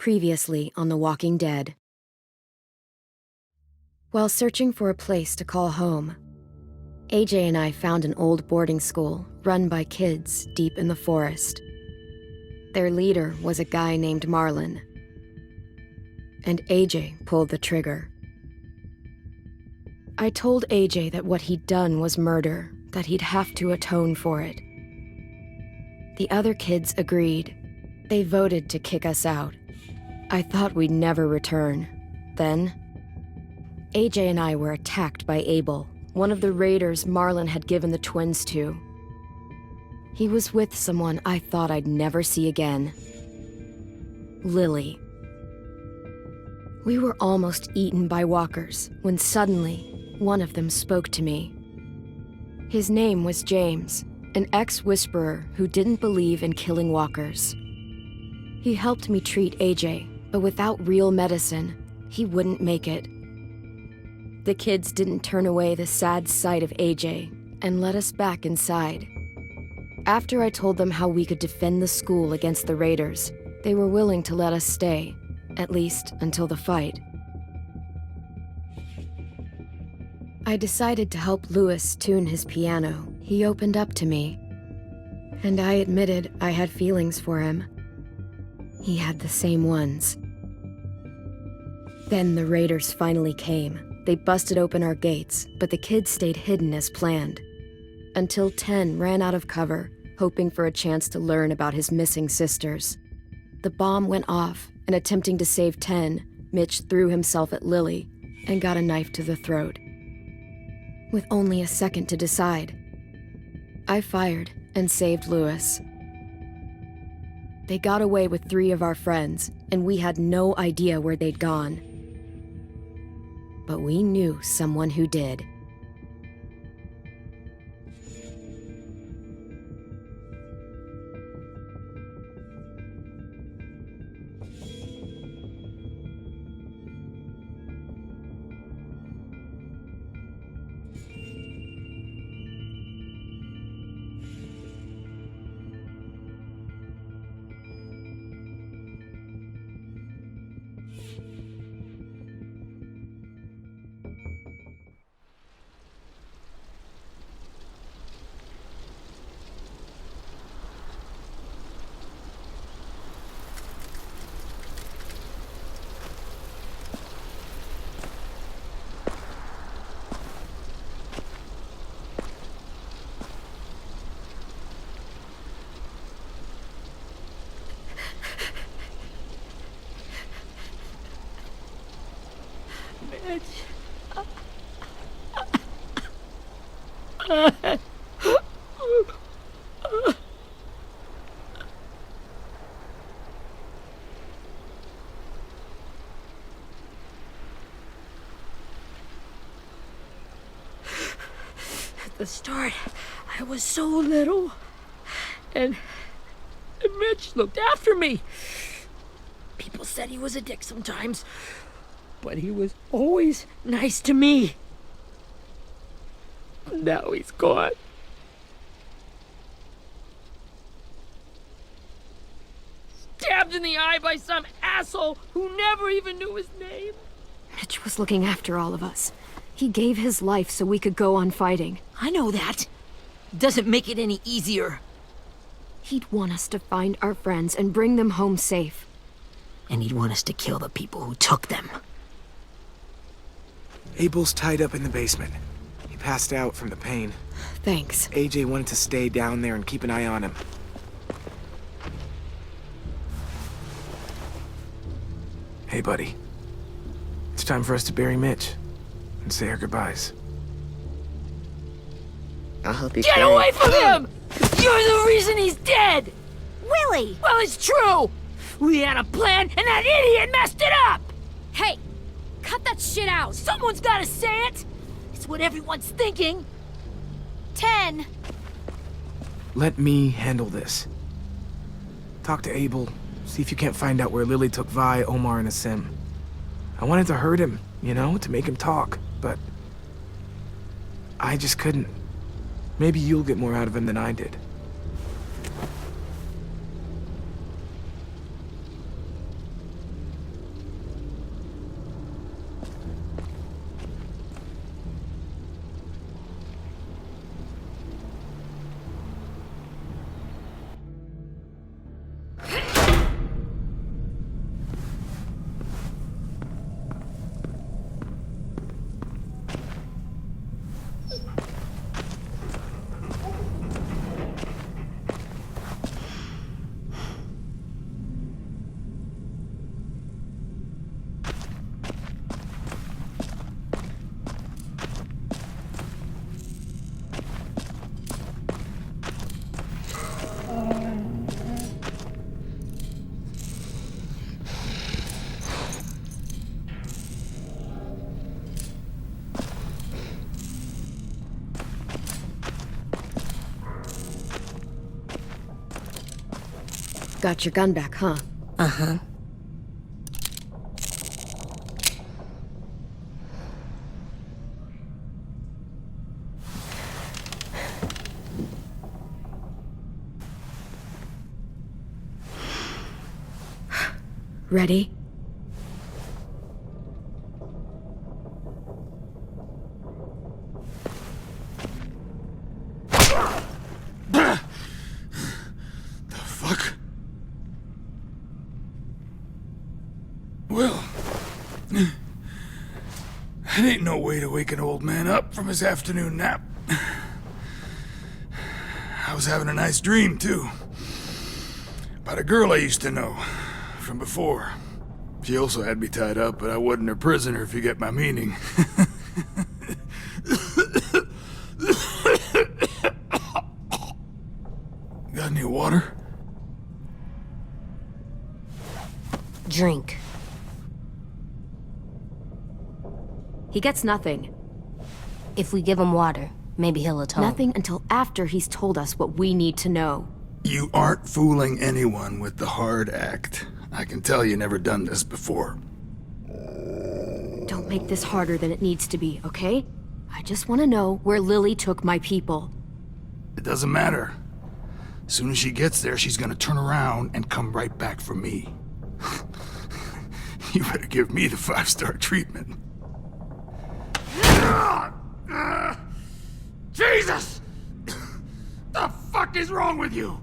Previously on The Walking Dead. While searching for a place to call home, AJ and I found an old boarding school run by kids deep in the forest. Their leader was a guy named Marlon, and AJ pulled the trigger. I told AJ that what he'd done was murder, that he'd have to atone for it. The other kids agreed. They voted to kick us out. I thought we'd never return. Then, AJ and I were attacked by Abel, one of the raiders Marlon had given the twins to. He was with someone I thought I'd never see again. Lily. We were almost eaten by walkers when suddenly one of them spoke to me. His name was James, an ex-whisperer who didn't believe in killing walkers. He helped me treat AJ, but without real medicine, he wouldn't make it. The kids didn't turn away the sad sight of AJ and let us back inside. After I told them how we could defend the school against the raiders, they were willing to let us stay, at least until the fight. I decided to help Louis tune his piano. He opened up to me, and I admitted I had feelings for him. He had the same ones. Then the raiders finally came. They busted open our gates, but the kids stayed hidden as planned. Until Ten ran out of cover, hoping for a chance to learn about his missing sisters. The bomb went off, and attempting to save Ten, Mitch threw himself at Lily and got a knife to the throat. With only a second to decide, I fired and saved Louis. They got away with 3 of our friends, and we had no idea where they'd gone. But we knew someone who did. At the start, I was so little, and Mitch looked after me. People said he was a dick sometimes, but he was always nice to me. Now he's gone. Stabbed in the eye by some asshole who never even knew his name. Mitch was looking after all of us. He gave his life so we could go on fighting. I know that. Doesn't make it any easier. He'd want us to find our friends and bring them home safe. And he'd want us to kill the people who took them. Abel's tied up in the basement. He passed out from the pain. Thanks. AJ wanted to stay down there and keep an eye on him. Hey, buddy. It's time for us to bury Mitch and say our goodbyes. I'll help you. Get away from him! You're the reason he's dead! Willie! Well, it's true! We had a plan, and that idiot messed it up! Hey! Cut that shit out! Someone's gotta say it! It's what everyone's thinking! 10! Let me handle this. Talk to Abel. See if you can't find out where Lily took Vi, Omar, and Asim. I wanted to hurt him, you know, to make him talk, but I just couldn't. Maybe you'll get more out of him than I did. Got your gun back, huh? Uh-huh. Ready? Fuck. Well, that ain't no way to wake an old man up from his afternoon nap. I was having a nice dream, too. About a girl I used to know from before. She also had me tied up, but I wasn't her prisoner, if you get my meaning. Got any water? Drink. He gets nothing. If we give him water, maybe he'll atone. Nothing until after he's told us what we need to know. You aren't fooling anyone with the hard act. I can tell you never done this before. Don't make this harder than it needs to be, okay? I just want to know where Lily took my people. It doesn't matter. As soon as she gets there, she's gonna turn around and come right back for me. You better give me the 5-star treatment. Jesus! The fuck is wrong with you?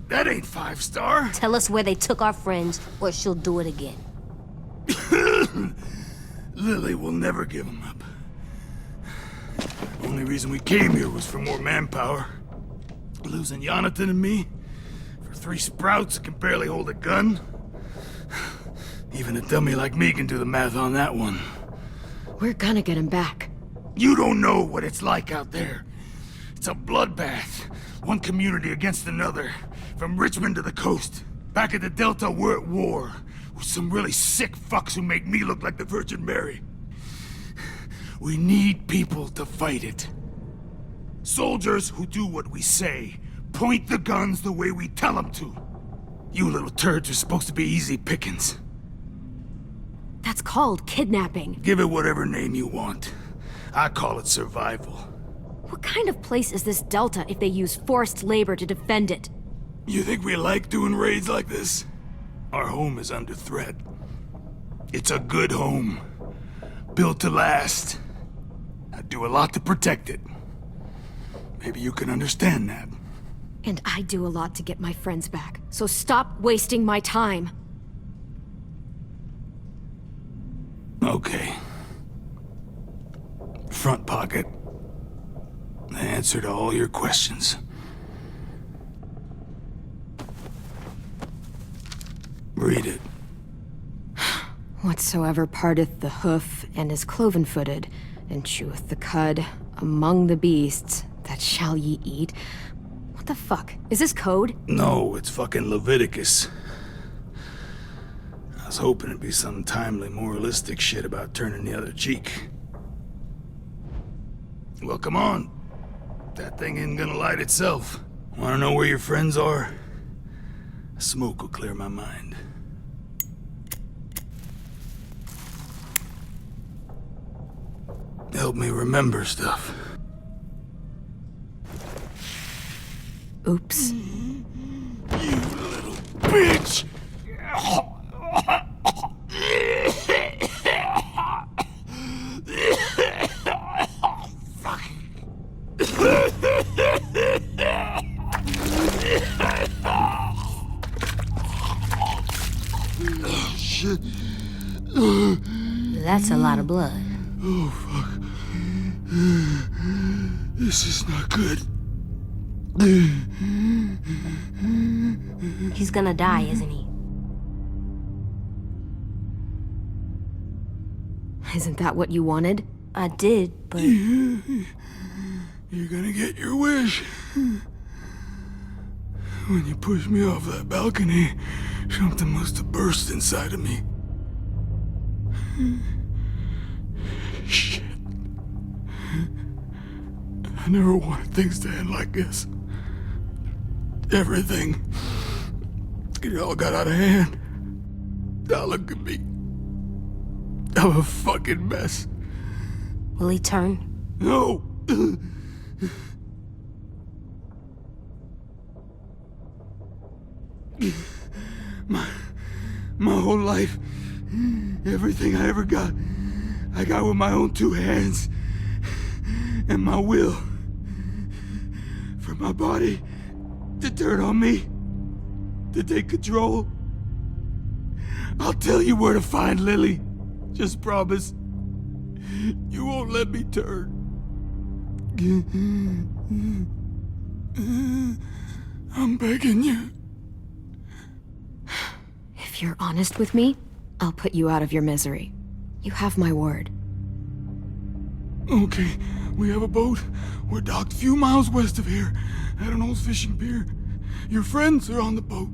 That ain't 5-star. Tell us where they took our friends, or she'll do it again. Lily will never give them up. Only reason we came here was for more manpower. Losing Jonathan and me for 3 sprouts that can barely hold a gun. Even a dummy like me can do the math on that one. We're gonna get him back. You don't know what it's like out there. It's a bloodbath. One community against another. From Richmond to the coast. Back at the Delta, we're at war. With some really sick fucks who make me look like the Virgin Mary. We need people to fight it. Soldiers who do what we say. Point the guns the way we tell them to. You little turds are supposed to be easy pickings. That's called kidnapping. Give it whatever name you want. I call it survival. What kind of place is this Delta if they use forced labor to defend it? You think we like doing raids like this? Our home is under threat. It's a good home. Built to last. I do a lot to protect it. Maybe you can understand that. And I do a lot to get my friends back, so stop wasting my time. Okay. Front pocket. The answer to all your questions. Read it. Whatsoever parteth the hoof and is cloven-footed, and cheweth the cud among the beasts, that shall ye eat. What the fuck? Is this code? No, it's fucking Leviticus. I was hoping it'd be some timely, moralistic shit about turning the other cheek. Well, come on. That thing ain't gonna light itself. Wanna know where your friends are? Smoke will clear my mind. Help me remember stuff. Oops. You little bitch! Shit. That's a lot of blood. Oh, fuck. This is not good. He's gonna die, isn't he? Isn't that what you wanted? I did, but... You're gonna get your wish. When you pushed me off that balcony, something must have burst inside of me. Shit. I never wanted things to end like this. Everything. It all got out of hand. Now look at me. I'm a fucking mess. Will he turn? No! My whole life, everything I ever got, I got with my own two hands and my will. For my body to turn on me, to take control. I'll tell you where to find Lily. Just promise. You won't let me turn. I'm begging you. If you're honest with me, I'll put you out of your misery. You have my word. Okay, we have a boat. We're docked a few miles west of here at an old fishing pier. Your friends are on the boat.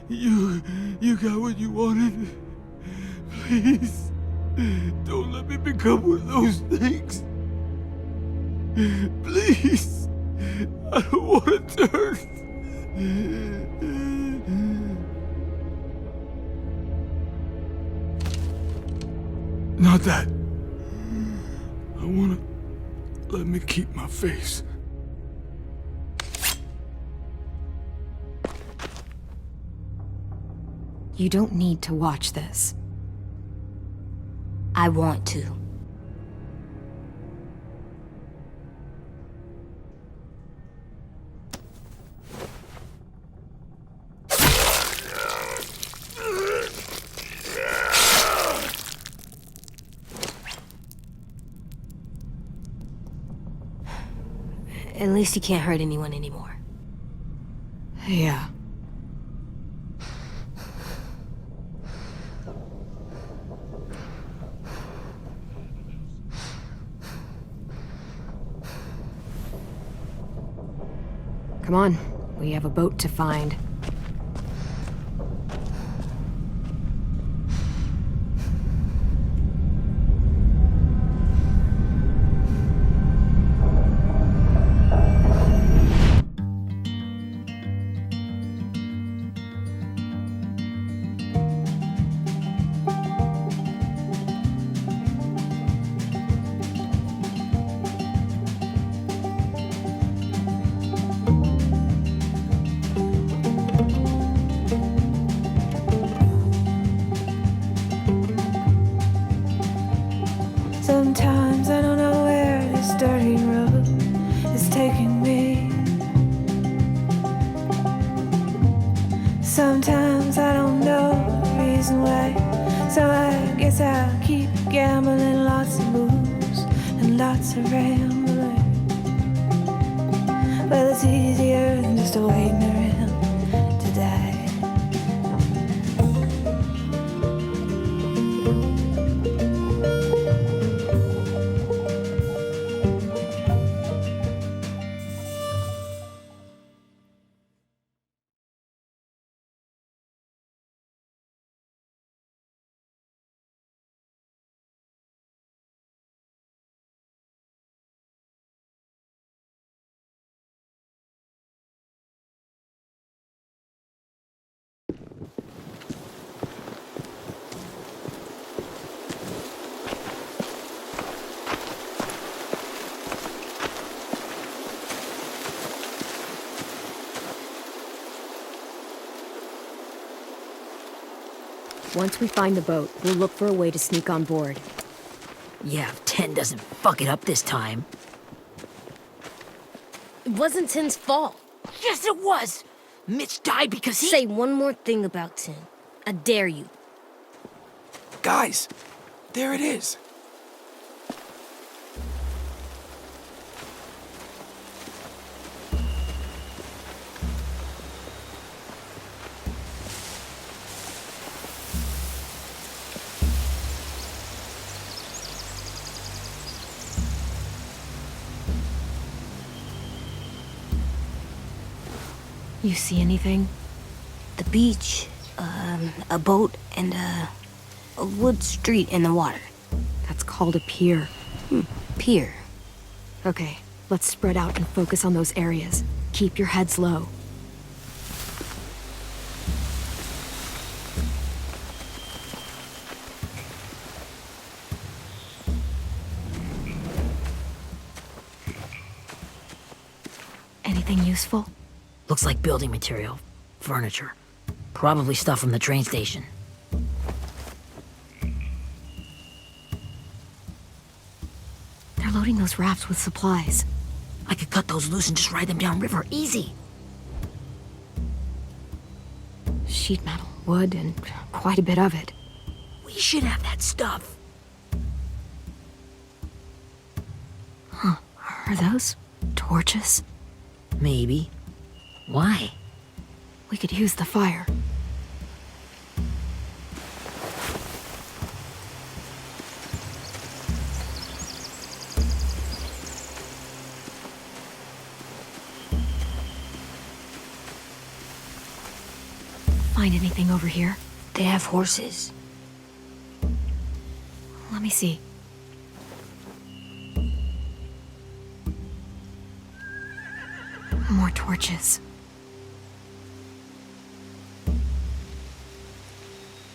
You got what you wanted. Please, don't let me become one of those things. Please, I don't want to turn. Not that. I want to let me keep my face. You don't need to watch this. I want to. At least he can't hurt anyone anymore. Yeah. Come on, we have a boat to find. Sometimes I don't know where this dirty road is taking me. Sometimes I don't know the reason why. So I guess I'll keep gambling, lots of moves and lots of rambling. Well, it's easier than just waiting around to die. Once we find the boat, we'll look for a way to sneak on board. Yeah, if 10 doesn't fuck it up this time. It wasn't Tin's fault. Yes, it was! Mitch died because he... Say one more thing about Tin. I dare you. Guys, there it is. You see anything? The beach, a boat, and a wood street in the water. That's called a pier. Pier. Okay, Let's spread out and focus on those areas. Keep your heads low. Anything useful? Looks like building material. Furniture. Probably stuff from the train station. They're loading those rafts with supplies. I could cut those loose and just ride them downriver. Easy. Sheet metal, wood, and quite a bit of it. We should have that stuff. Are those torches? Maybe. Why? We could use the fire. Find anything over here? They have horses. Let me see. More torches.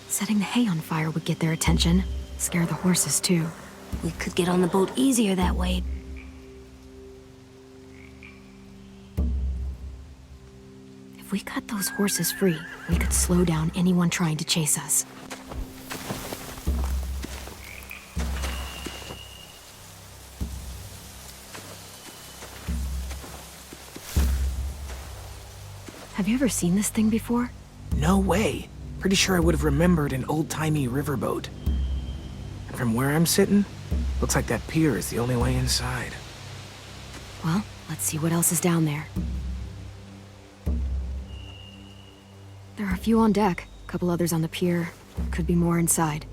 Setting the hay on fire would get their attention. Scare the horses, too. We could get on the boat easier that way. If we cut those horses free, we could slow down anyone trying to chase us. Have you ever seen this thing before? No way. Pretty sure I would have remembered an old-timey riverboat. And from where I'm sitting, looks like that pier is the only way inside. Well, let's see what else is down there. There are a few on deck, a couple others on the pier. Could be more inside.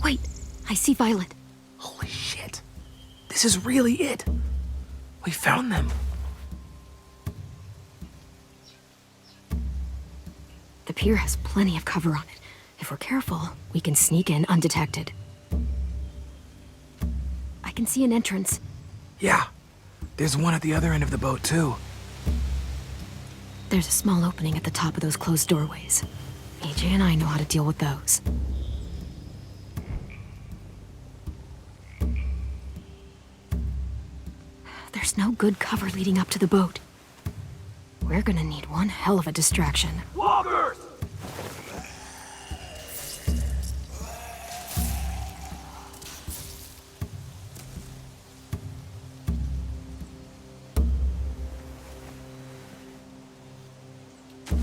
Wait, I see Violet. Holy shit. This is really it. We found them. The pier has plenty of cover on it. If we're careful, we can sneak in undetected. I can see an entrance. Yeah. There's one at the other end of the boat, too. There's a small opening at the top of those closed doorways. AJ and I know how to deal with those. There's no good cover leading up to the boat. We're gonna need one hell of a distraction. Walkers!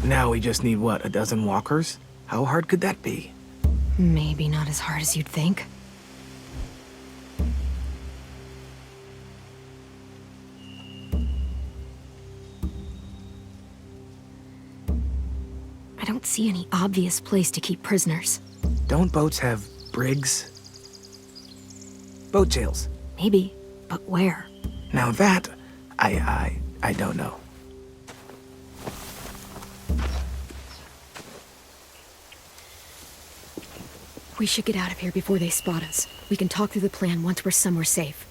Now we just need, what, a dozen walkers? How hard could that be? Maybe not as hard as you'd think. I don't see any obvious place to keep prisoners. Don't boats have brigs? Boat jails. Maybe, but where? Now that, I don't know. We should get out of here before they spot us. We can talk through the plan once we're somewhere safe.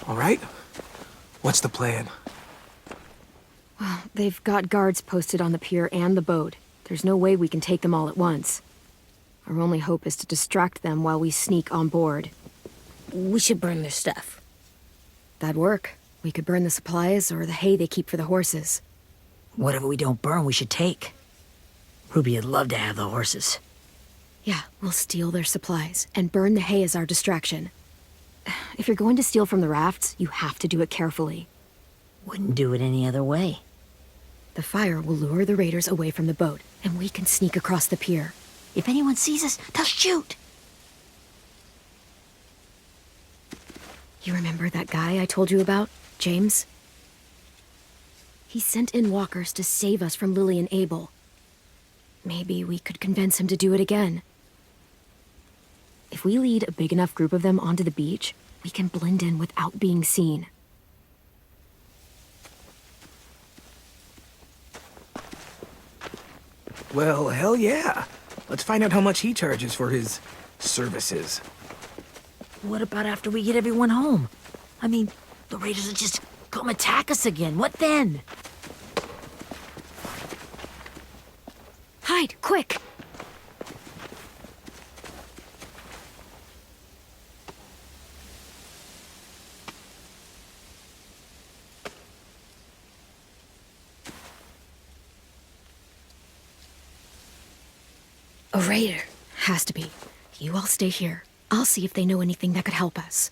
All right? What's the plan? Well, they've got guards posted on the pier and the boat. There's no way we can take them all at once. Our only hope is to distract them while we sneak on board. We should burn their stuff. That'd work. We could burn the supplies or the hay they keep for the horses. Whatever we don't burn, we should take. Ruby'd love to have the horses. Yeah, we'll steal their supplies and burn the hay as our distraction. If you're going to steal from the rafts, you have to do it carefully. Wouldn't do it any other way. The fire will lure the raiders away from the boat, and we can sneak across the pier. If anyone sees us, they'll shoot. You remember that guy I told you about, James? He sent in walkers to save us from Lily and Abel. Maybe we could convince him to do it again. If we lead a big enough group of them onto the beach, we can blend in without being seen. Well, hell yeah. Let's find out how much he charges for his services. What about after we get everyone home? I mean, the raiders will just come attack us again. What then? Hide, quick! A raider. Has to be. You all stay here. I'll see if they know anything that could help us.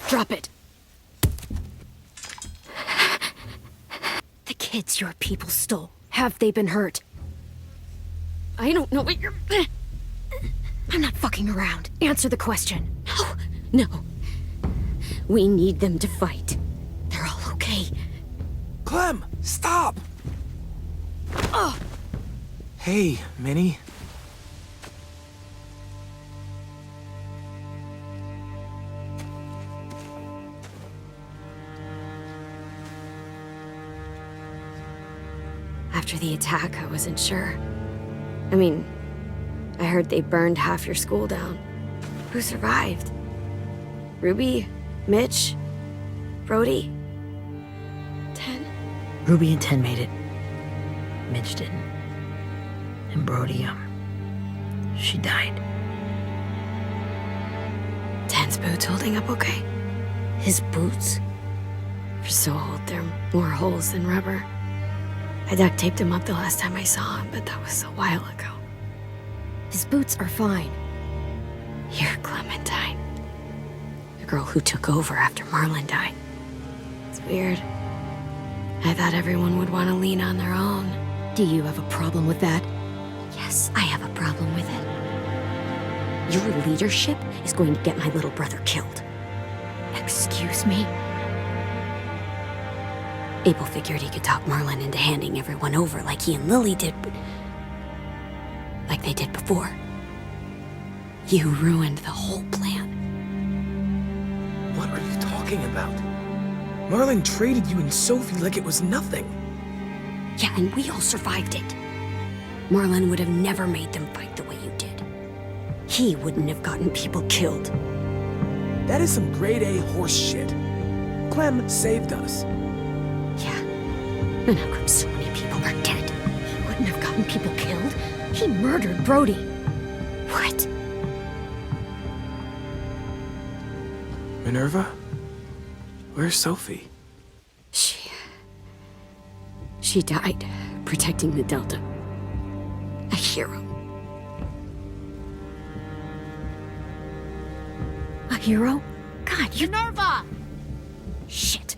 Drop it. The kids your people stole. Have they been hurt? I don't know what you're... I'm not fucking around. Answer the question. No. We need them to fight. They're all okay. Clem, stop! Hey, Minnie. After the attack, I wasn't sure. I mean, I heard they burned half your school down. Who survived? Ruby? Mitch? Brody? 10? Ruby and 10 made it. Mitch didn't. And Brody, she died. 10's boots holding up okay? His boots? They're so old, they're more holes than rubber. I duct taped him up the last time I saw him, but that was a while ago. His boots are fine. You're Clementine. The girl who took over after Marlon died. It's weird. I thought everyone would want to lean on their own. Do you have a problem with that? Yes, I have a problem with it. Your leadership is going to get my little brother killed. Excuse me? Abel figured he could talk Marlon into handing everyone over like he and Lily did, but... like they did before. You ruined the whole plan. What are you talking about? Marlon traded you and Sophie like it was nothing. Yeah, and we all survived it. Marlon would have never made them fight the way you did. He wouldn't have gotten people killed. That is some grade A horse shit. Clem saved us. Yeah, and how come so many people are dead? He wouldn't have gotten people killed. He murdered Brody. What? Minerva? Where's Sophie? She died protecting the Delta. A hero. A hero? God, you're... Minerva! Shit.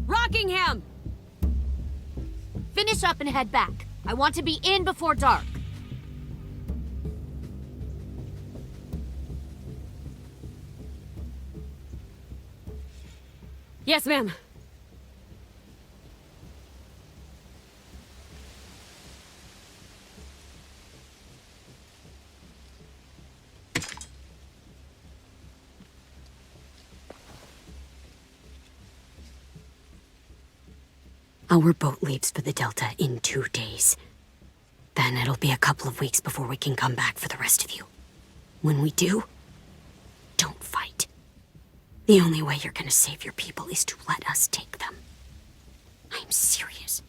Rockingham! Finish up and head back. I want to be in before dark. Yes, ma'am. Our boat leaves for the Delta in 2 days. Then it'll be a couple of weeks before we can come back for the rest of you. When we do, don't fight. The only way you're gonna save your people is to let us take them. I'm serious.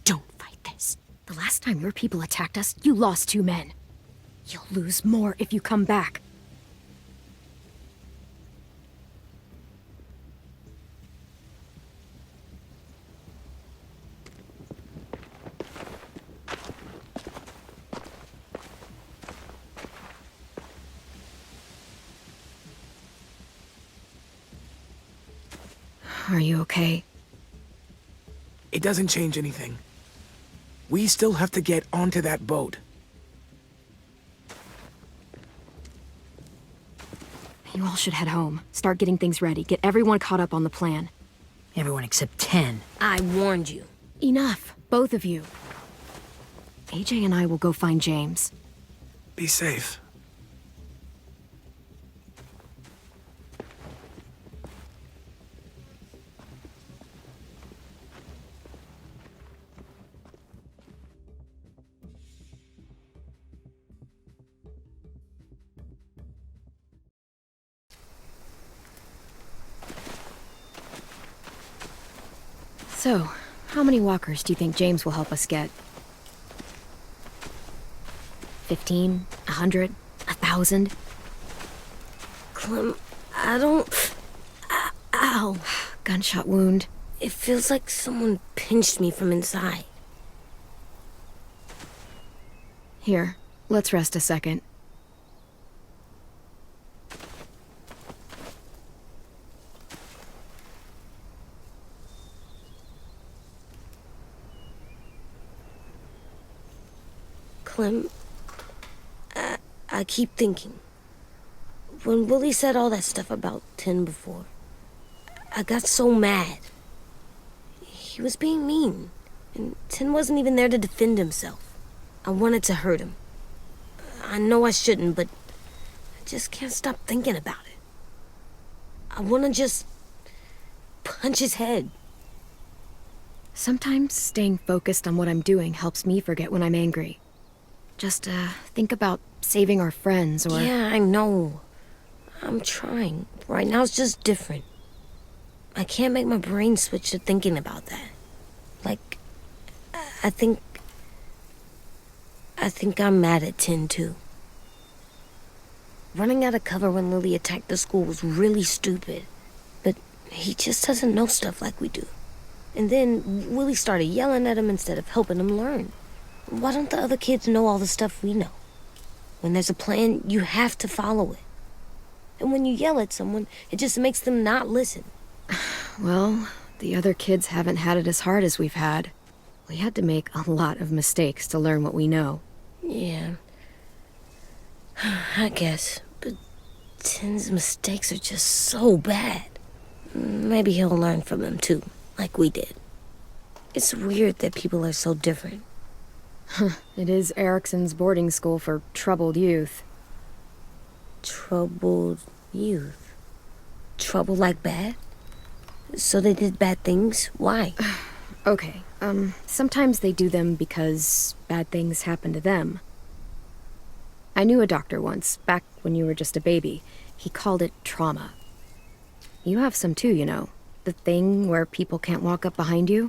Don't fight this. The last time your people attacked us, you lost 2 men. You'll lose more if you come back. Are you okay? It doesn't change anything. We still have to get onto that boat. You all should head home. Start getting things ready. Get everyone caught up on the plan. Everyone except 10. I warned you. Enough, both of you. AJ and I will go find James. Be safe. So, how many walkers do you think James will help us get? 15? 100? 1,000? Clem, I don't... Ow. Gunshot wound. It feels like someone pinched me from inside. Here, let's rest a second. Clem, I keep thinking. When Willie said all that stuff about 10 before, I got so mad. He was being mean, and 10 wasn't even there to defend himself. I wanted to hurt him. I know I shouldn't, but I just can't stop thinking about it. I want to just punch his head. Sometimes staying focused on what I'm doing helps me forget when I'm angry. Just, think about saving our friends or... Yeah, I know. I'm trying. Right now it's just different. I can't make my brain switch to thinking about that. Like, I think I'm mad at 10 too. Running out of cover when Lily attacked the school was really stupid. But he just doesn't know stuff like we do. And then Willie started yelling at him instead of helping him learn. Why don't the other kids know all the stuff we know? When there's a plan, you have to follow it. And when you yell at someone, it just makes them not listen. Well, the other kids haven't had it as hard as we've had. We had to make a lot of mistakes to learn what we know. Yeah. I guess. But 10's mistakes are just so bad. Maybe he'll learn from them too, like we did. It's weird that people are so different. It is Erickson's boarding school for troubled youth. Troubled youth? Trouble like bad? So they did bad things? Why? Okay, sometimes they do them because bad things happen to them. I knew a doctor once, back when you were just a baby. He called it trauma. You have some too, you know. The thing where people can't walk up behind you.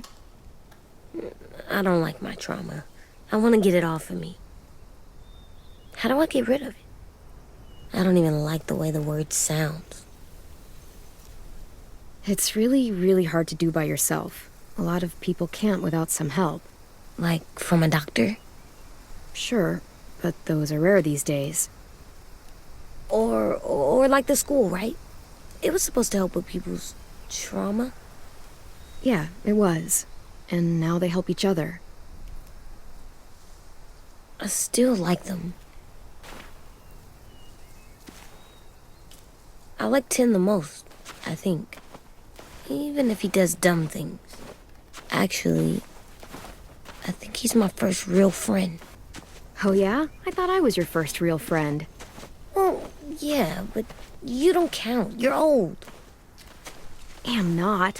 I don't like my trauma. I want to get it off of me. How do I get rid of it? I don't even like the way the word sounds. It's really, really hard to do by yourself. A lot of people can't without some help. Like from a doctor? Sure, but those are rare these days. Or like the school, right? It was supposed to help with people's trauma. Yeah, it was. And now they help each other. I still like them. I like 10 the most, I think. Even if he does dumb things. Actually, I think he's my first real friend. Oh yeah? I thought I was your first real friend. Well, yeah, but you don't count. You're old. Am not.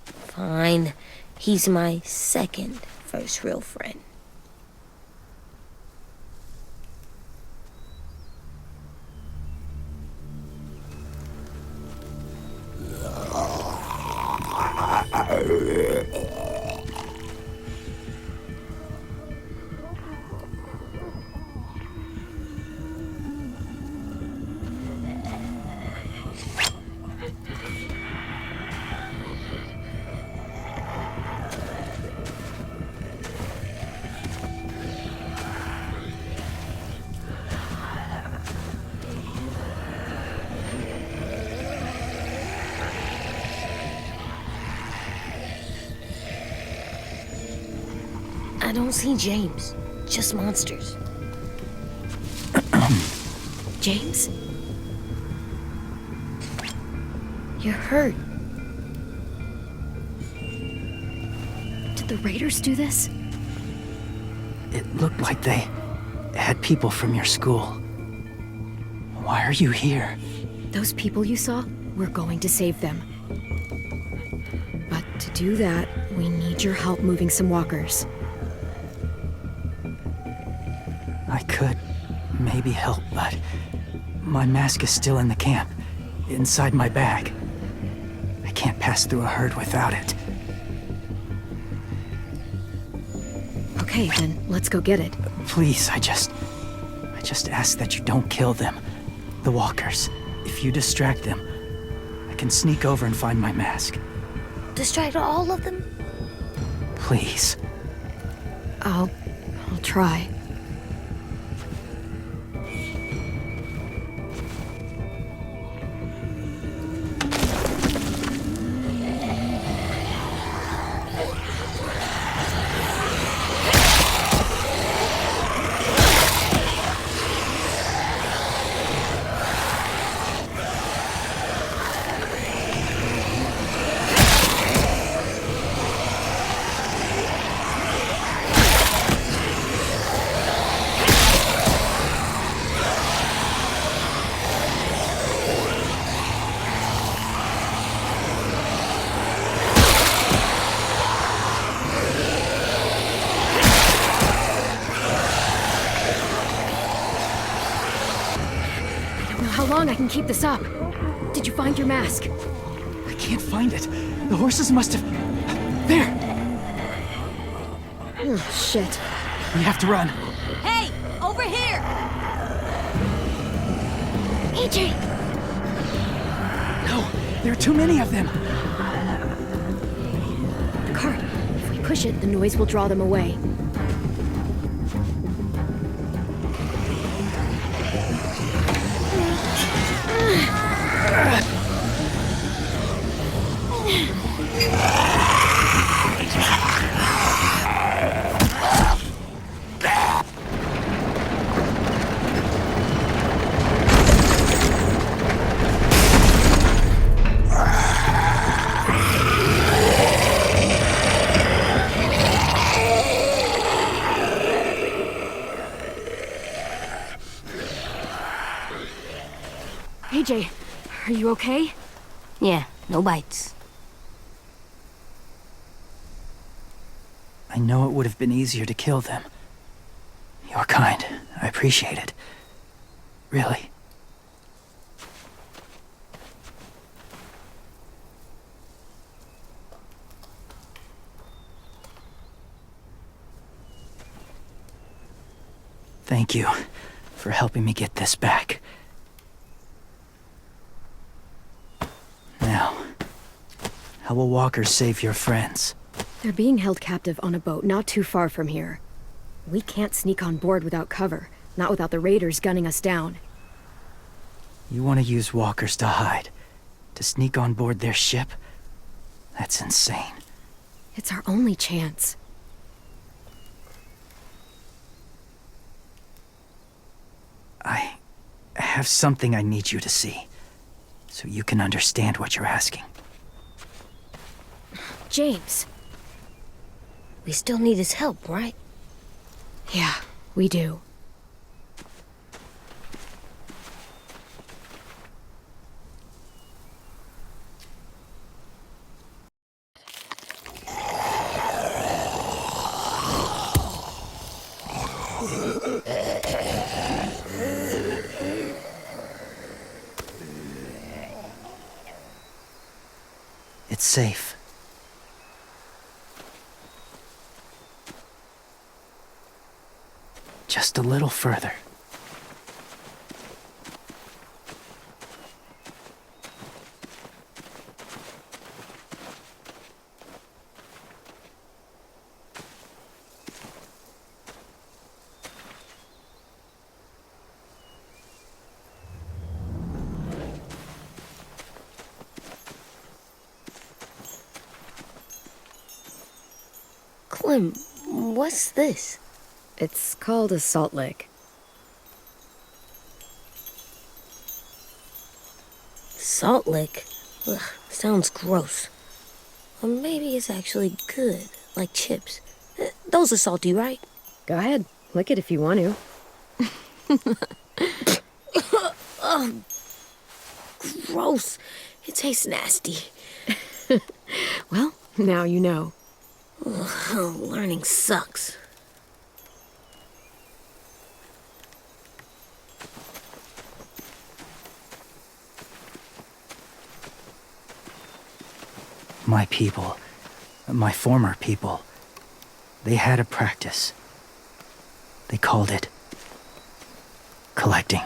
Fine. He's my second first real friend. I don't see James, just monsters. James? You're hurt. Did the raiders do this? It looked like they had people from your school. Why are you here? Those people you saw, we're going to save them. But to do that, we need your help moving some walkers. I could maybe help, but my mask is still in the camp, inside my bag. I can't pass through a herd without it. Okay, then let's go get it. Please, I just ask that you don't kill them. The walkers. If you distract them, I can sneak over and find my mask. Distract all of them? Please. I'll try. How long I can keep this up? Did you find your mask? I can't find it. The horses must have... There! Oh, shit. We have to run. Hey, over here! AJ! No, there are too many of them. The cart. If we push it, the noise will draw them away. AJ, are you okay? Yeah, no bites. I know it would have been easier to kill them. You're kind. I appreciate it. Really. Thank you for helping me get this back. Now, how will walkers save your friends? They're being held captive on a boat not too far from here. We can't sneak on board without cover, not without the raiders gunning us down. You want to use walkers to hide? To sneak on board their ship? That's insane. It's our only chance. I have something I need you to see, so you can understand what you're asking. James. We still need his help, right? Yeah, we do. It's safe. Just a little further. Clem, what's this? It's called a salt lick. Salt lick? Ugh, sounds gross. Or maybe it's actually good, like chips. Those are salty, right? Go ahead, lick it if you want to. Ugh, gross. It tastes nasty. Well, now you know. Ugh, learning sucks. My people, my former people, they had a practice. They called it collecting.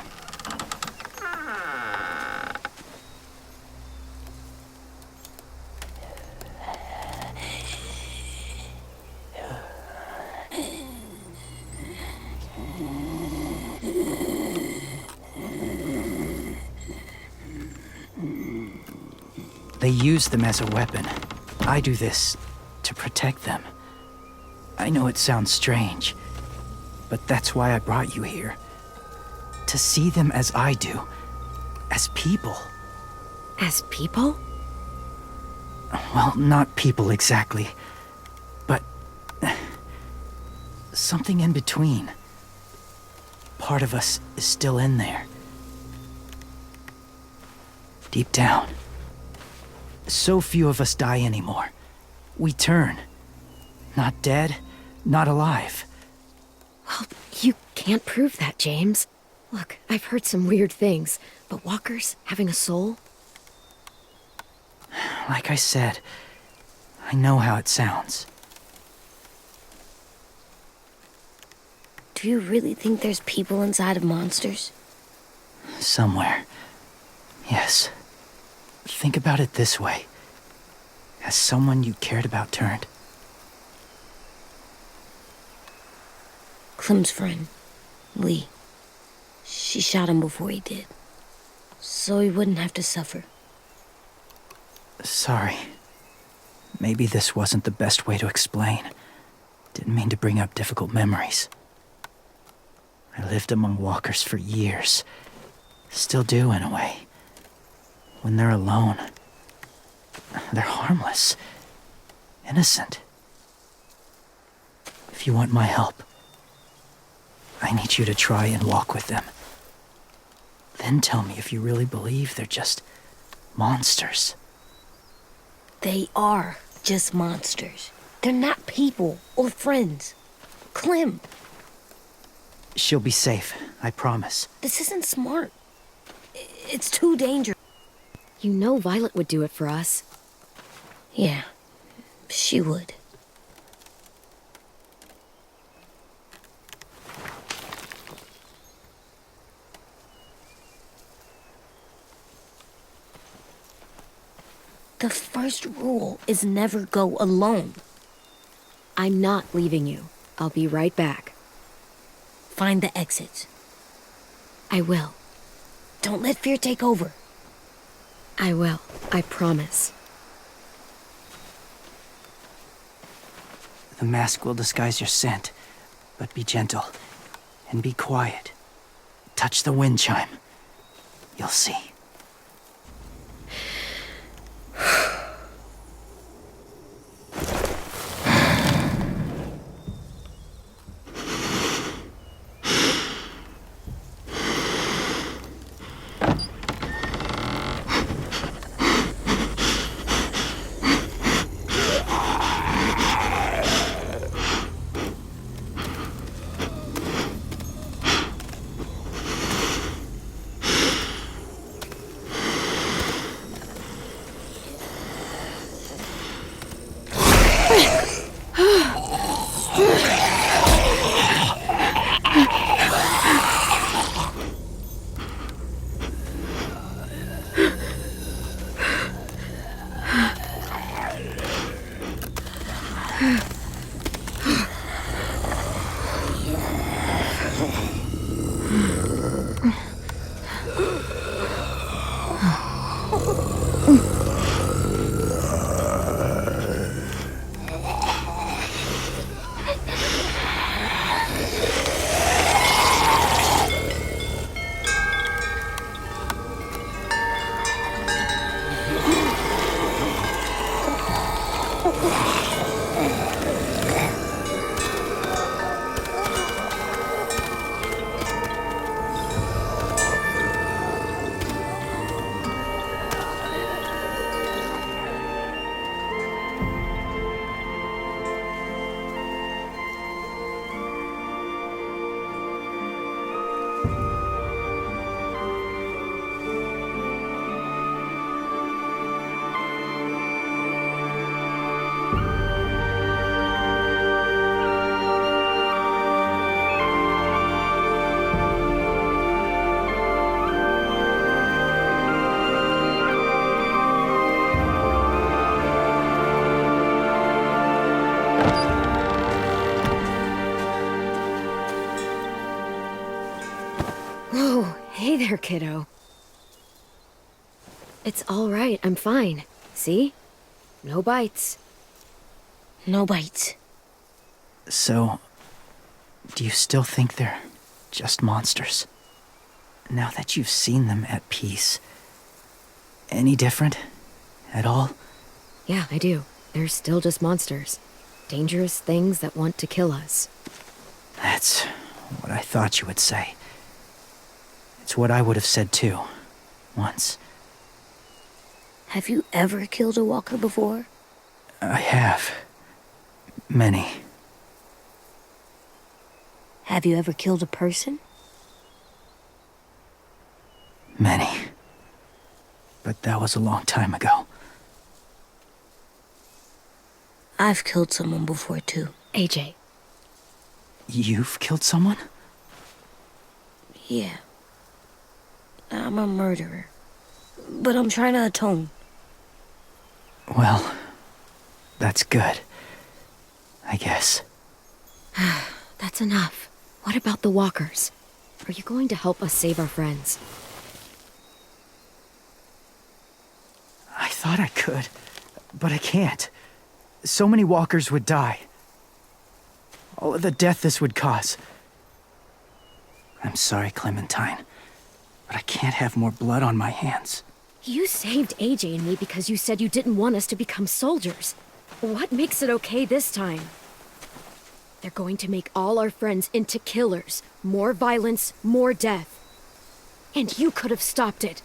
They use them as a weapon. I do this to protect them. I know it sounds strange, but that's why I brought you here. To see them as I do, as people. As people? Well, not people exactly, but something in between. Part of us is still in there. Deep down. So few of us die anymore. We turn. Not dead, not alive. Well, you can't prove that, James. Look, I've heard some weird things, but walkers having a soul? Like I said, I know how it sounds. Do you really think there's people inside of monsters? Somewhere. Yes. Think about it this way. Has someone you cared about turned? Clem's friend, Lee. She shot him before he did. So he wouldn't have to suffer. Sorry. Maybe this wasn't the best way to explain. Didn't mean to bring up difficult memories. I lived among walkers for years. Still do, in a way. When they're alone, they're harmless. Innocent. If you want my help, I need you to try and walk with them. Then tell me if you really believe they're just monsters. They are just monsters. They're not people or friends. Clem, She'll be safe, I promise. this isn't smart. It's too dangerous. You know Violet would do it for us. Yeah, she would. The first rule is never go alone. I'm not leaving you. I'll be right back. Find the exits. I will. Don't let fear take over. I will. I promise. The mask will disguise your scent, but be gentle and be quiet. Touch the wind chime. You'll see. Whoa, hey there, kiddo. It's all right, I'm fine. See? No bites. No bites. So, do you still think they're just monsters? Now that you've seen them at peace, any different at all? Yeah, I do. They're still just monsters. Dangerous things that want to kill us. That's what I thought you would say. It's what I would have said too, once. Have you ever killed a walker before? I have. Many. Have you ever killed a person? Many. But that was a long time ago. I've killed someone before, too. AJ. You've killed someone? Yeah. I'm a murderer. But I'm trying to atone. Well, that's good. I guess. That's enough. What about the walkers? Are you going to help us save our friends? I thought I could, but I can't. So many walkers would die. All of the death this would cause. I'm sorry, Clementine, but I can't have more blood on my hands. You saved AJ and me because you said you didn't want us to become soldiers. What makes it okay this time? They're going to make all our friends into killers. More violence, more death. And you could have stopped it.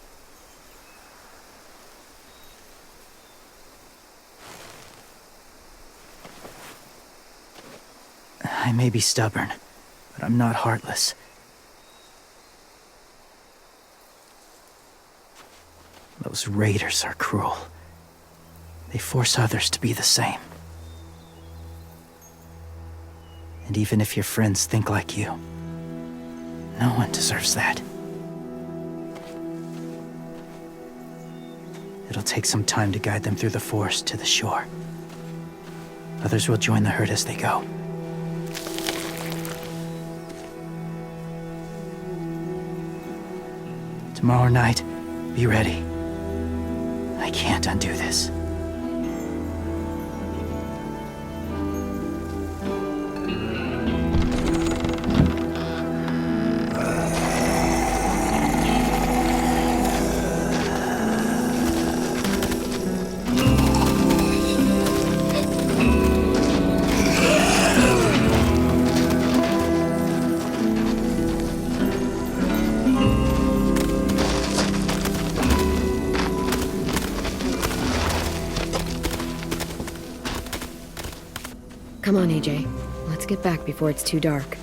I may be stubborn, but I'm not heartless. Those raiders are cruel. They force others to be the same. And even if your friends think like you, no one deserves that. It'll take some time to guide them through the forest to the shore. Others will join the herd as they go. Tomorrow night, be ready. I can't undo this. Come on, AJ. Let's get back before it's too dark.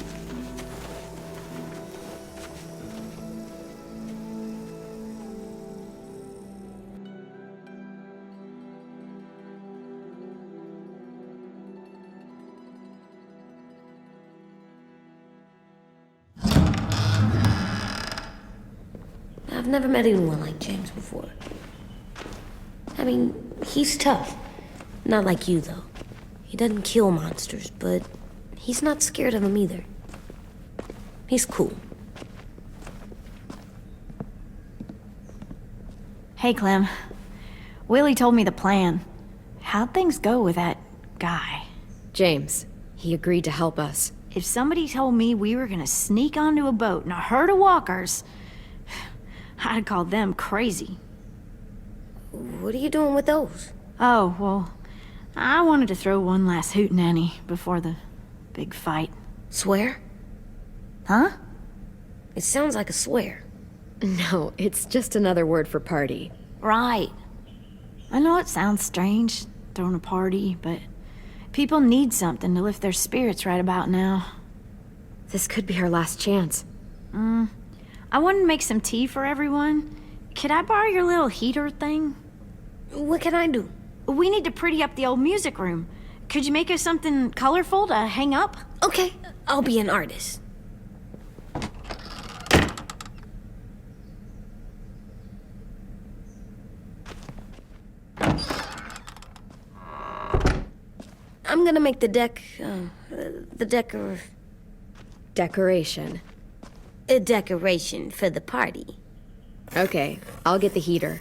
I've never met anyone like James before. I mean, he's tough. Not like you, though. He doesn't kill monsters, but he's not scared of them either. He's cool. Hey, Clem. Willie told me the plan. How'd things go with that guy? James, he agreed to help us. If somebody told me we were gonna sneak onto a boat in a herd of walkers, I'd call them crazy. What are you doing with those? Oh, well, I wanted to throw one last hootenanny before the big fight. Swear? Huh? It sounds like a swear. No, it's just another word for party. Right. I know it sounds strange, throwing a party, but people need something to lift their spirits right about now. This could be our last chance. I wanted to make some tea for everyone. Could I borrow your little heater thing? What can I do? We need to pretty up the old music room. Could you make us something colorful to hang up? Okay, I'll be an artist. I'm gonna make the decoration. a decoration for the party. Okay, I'll get the heater.